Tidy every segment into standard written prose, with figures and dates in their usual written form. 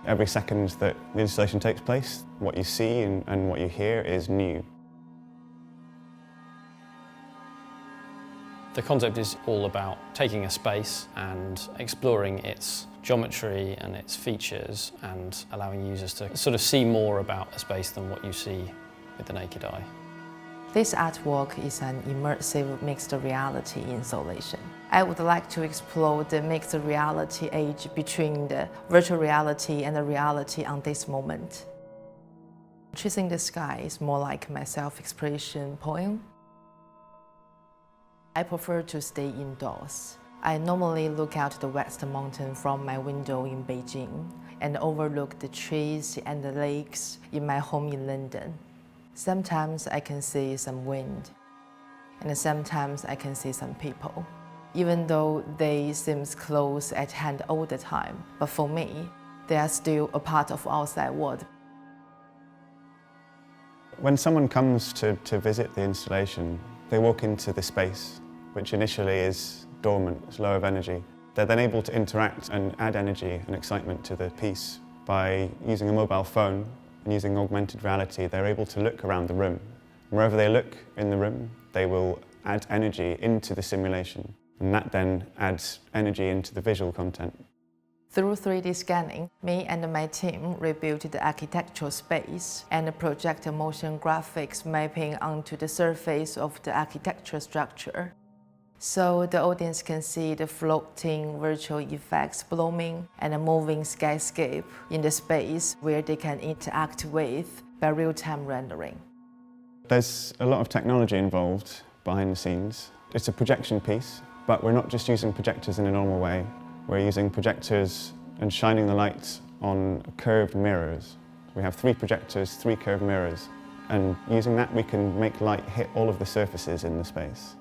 Every second that the installation takes place, what you see and what you hear is new. The concept is all about taking a space and exploring its geometry and its features and allowing users to sort of see more about a space than what you see with the naked eye. This artwork is an immersive mixed reality installation. I would like to explore the mixed reality age between the virtual reality and the reality on this moment. Chasing the Sky is more like my self-expression poem. I prefer to stay indoors. I normally look out the West Mountain from my window in Beijing and overlook the trees and the lakes in my home in London. Sometimes I can see some wind, and sometimes I can see some people, even though they seem close at hand all the time. But for me, they are still a part of outside world. When someone comes to visit the installation, they walk into the space, which initially is dormant, it's low of energy. They're then able to interact and add energy and excitement to the piece by using a mobile phone and using augmented reality. They're able to look around the room. Wherever they look in the room, they will add energy into the simulation, and that then adds energy into the visual content. Through 3D scanning, me and my team rebuilt the architectural space and project motion graphics mapping onto the surface of the architectural structure. So the audience can see the floating virtual effects blooming and a moving skyscape in the space where they can interact with by real-time rendering. There's a lot of technology involved behind the scenes. It's a projection piece, but we're not just using projectors in a normal way. We're using projectors and shining the light on curved mirrors. We have 3 projectors, 3 curved mirrors, and using that we can make light hit all of the surfaces in the space.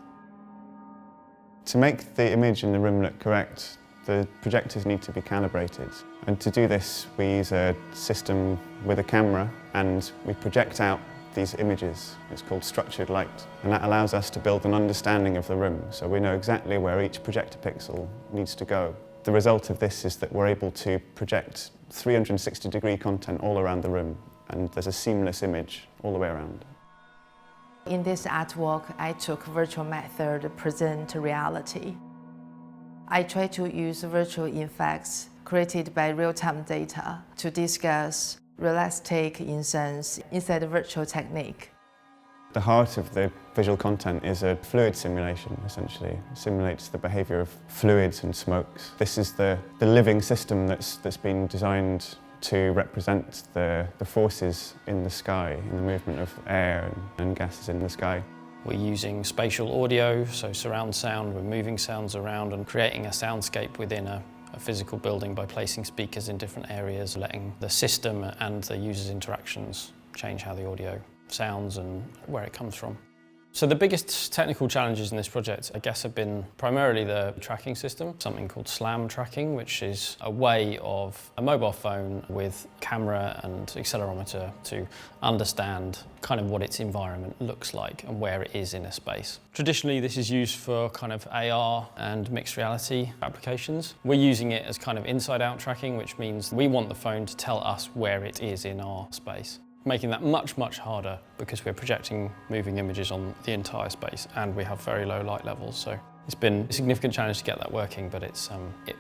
To make the image in the room look correct, the projectors need to be calibrated. And to do this, we use a system with a camera and we project out these images. It's called structured light. And that allows us to build an understanding of the room, so we know exactly where each projector pixel needs to go. The result of this is that we're able to project 360-degree content all around the room, and there's a seamless image all the way around. In this artwork, I took virtual method to present reality. I try to use virtual effects created by real-time data to discuss realistic instance inside the virtual technique. The heart of the visual content is a fluid simulation, essentially. It simulates the behaviour of fluids and smokes. This is the living system that's been designed to represent the forces in the sky, in the movement of air and gases in the sky. We're using spatial audio, so surround sound, we're moving sounds around and creating a soundscape within a physical building by placing speakers in different areas, letting the system and the user's interactions change how the audio sounds and where it comes from. So the biggest technical challenges in this project, I guess, have been primarily the tracking system, something called SLAM tracking, which is a way of a mobile phone with camera and accelerometer to understand kind of what its environment looks like and where it is in a space. Traditionally, this is used for kind of AR and mixed reality applications. We're using it as kind of inside-out tracking, which means we want the phone to tell us where it is in our space, making that much, much harder because we're projecting moving images on the entire space and we have very low light levels. So it's been a significant challenge to get that working, but it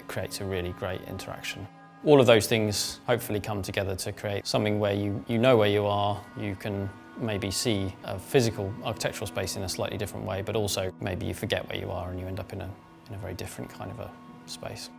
creates a really great interaction. All of those things hopefully come together to create something where you know where you are, you can maybe see a physical architectural space in a slightly different way, but also maybe you forget where you are and you end up in a very different kind of a space.